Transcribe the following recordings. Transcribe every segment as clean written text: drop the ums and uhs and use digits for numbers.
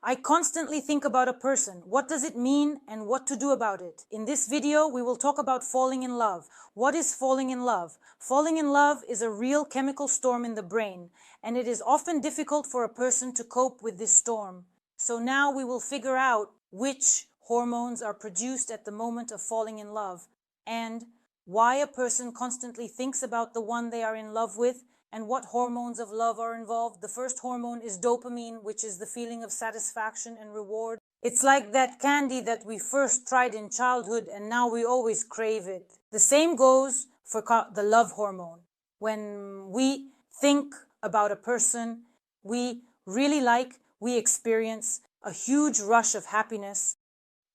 I constantly think about a person. What does it mean and what to do about it? In this video, we will talk about falling in love. What is falling in love? Falling in love is a real chemical storm in the brain, and it is often difficult for a person to cope with this storm. So now we will figure out which hormones are produced at the moment of falling in love, and why a person constantly thinks about the one they are in love with, and what hormones of love are involved. The first hormone is dopamine, which is the feeling of satisfaction and reward. It's like that candy that we first tried in childhood and now we always crave it. The same goes for the love hormone. When we think about a person we really like, we experience a huge rush of happiness.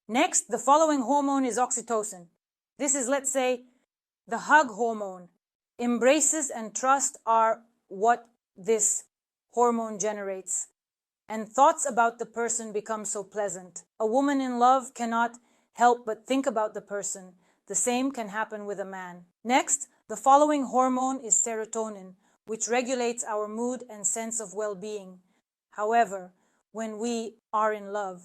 Next, the following hormone is oxytocin. This is, let's say, the hug hormone. Embraces and trust are what this hormone generates, and thoughts about the person become so pleasant. A woman in love cannot help but think about the person. The same can happen with a man. Next, the following hormone is serotonin, which regulates our mood and sense of well-being. However, when we are in love,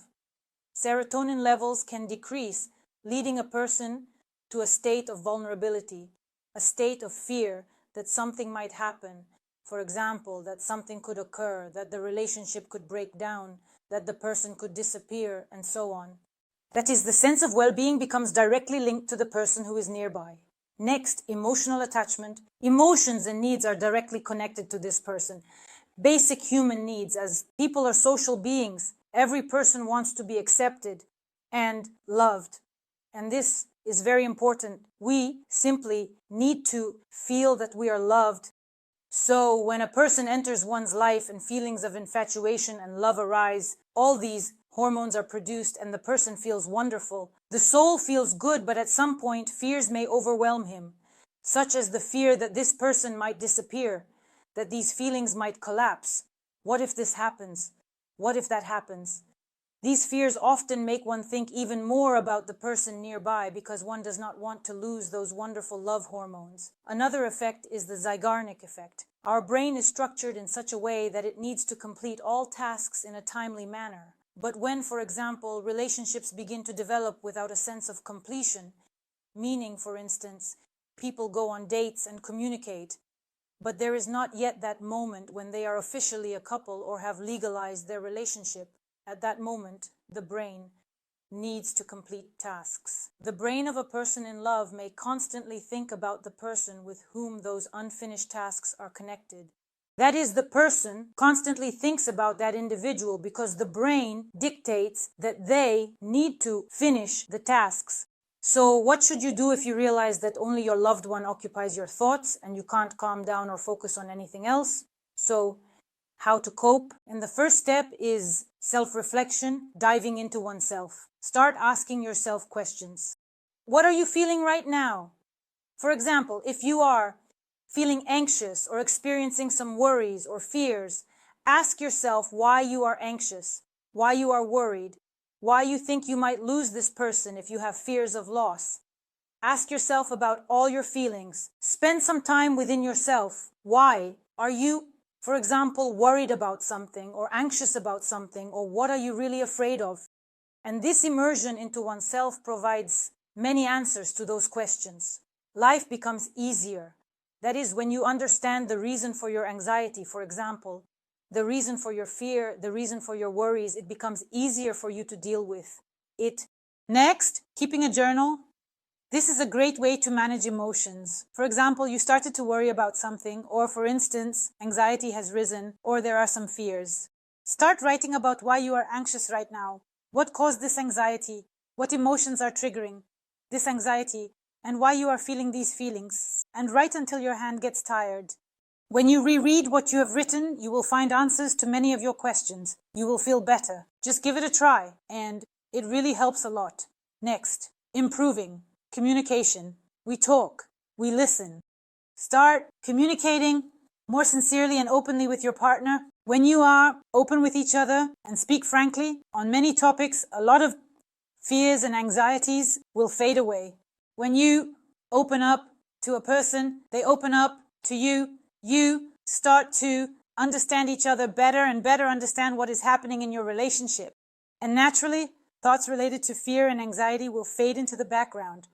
serotonin levels can decrease, leading a person to a state of vulnerability, a state of fear that something might happen. For example, that something could occur, that the relationship could break down, that the person could disappear, and so on. That is, the sense of well-being becomes directly linked to the person who is nearby. Next, emotional attachment. Emotions and needs are directly connected to this person. Basic human needs. As people are social beings, every person wants to be accepted and loved. And this is very important. We simply need to feel that we are loved. So when a person enters one's life and feelings of infatuation and love arise, all these hormones are produced and the person feels wonderful. The soul feels good, but at some point fears may overwhelm him, such as the fear that this person might disappear, that these feelings might collapse. What if this happens? What if that happens? These fears often make one think even more about the person nearby because one does not want to lose those wonderful love hormones. Another effect is the Zeigarnik effect. Our brain is structured in such a way that it needs to complete all tasks in a timely manner. But when, for example, relationships begin to develop without a sense of completion, meaning, for instance, people go on dates and communicate, but there is not yet that moment when they are officially a couple or have legalized their relationship, at that moment, the brain needs to complete tasks. The brain of a person in love may constantly think about the person with whom those unfinished tasks are connected. That is, the person constantly thinks about that individual because the brain dictates that they need to finish the tasks. So what should you do if you realize that only your loved one occupies your thoughts and you can't calm down or focus on anything else? So how to cope? And the first step is self-reflection, diving into oneself. Start asking yourself questions. What are you feeling right now? For example, if you are feeling anxious or experiencing some worries or fears, ask yourself why you are anxious, why you are worried, why you think you might lose this person if you have fears of loss. Ask yourself about all your feelings. Spend some time within yourself. Why are you, for example, worried about something or anxious about something, or what are you really afraid of? And this immersion into oneself provides many answers to those questions. Life becomes easier. That is, when you understand the reason for your anxiety, for example, the reason for your fear, the reason for your worries, it becomes easier for you to deal with it. Next, keeping a journal. This is a great way to manage emotions. For example, you started to worry about something, or for instance, anxiety has risen, or there are some fears. Start writing about why you are anxious right now. What caused this anxiety? What emotions are triggering this anxiety? And why you are feeling these feelings? And write until your hand gets tired. When you reread what you have written, you will find answers to many of your questions. You will feel better. Just give it a try, and it really helps a lot. Next, improving. Communication. We talk. We listen. Start communicating more sincerely and openly with your partner. When you are open with each other and speak frankly on many topics, a lot of fears and anxieties will fade away. When you open up to a person, they open up to you, you start to understand each other better and better understand what is happening in your relationship. And naturally, thoughts related to fear and anxiety will fade into the background.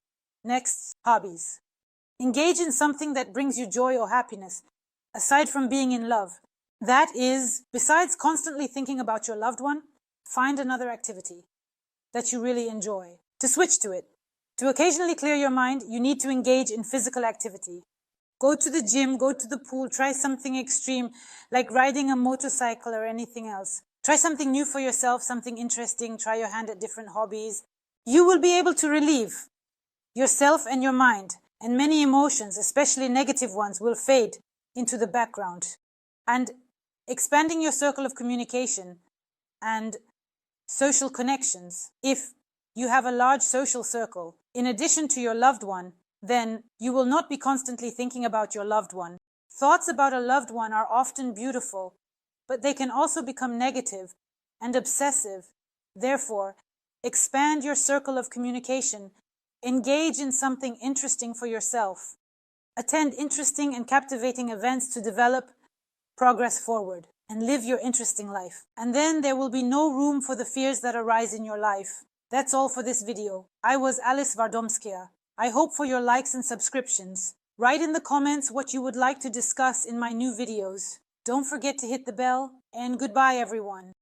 Next, hobbies. Engage in something that brings you joy or happiness, aside from being in love. That is, besides constantly thinking about your loved one, find another activity that you really enjoy. To switch to it. To occasionally clear your mind, you need to engage in physical activity. Go to the gym, go to the pool, try something extreme, like riding a motorcycle or anything else. Try something new for yourself, something interesting, try your hand at different hobbies. You will be able to relieve yourself and your mind, and many emotions, especially negative ones, will fade into the background. And expanding your circle of communication and social connections, if you have a large social circle, in addition to your loved one, then you will not be constantly thinking about your loved one. Thoughts about a loved one are often beautiful, but they can also become negative and obsessive. Therefore, expand your circle of communication. Engage in something interesting for yourself. Attend interesting and captivating events to develop, progress forward, and live your interesting life. And then there will be no room for the fears that arise in your life. That's all for this video. I was Alice Vardomskia. I hope for your likes and subscriptions. Write in the comments what you would like to discuss in my new videos. Don't forget to hit the bell, and goodbye everyone.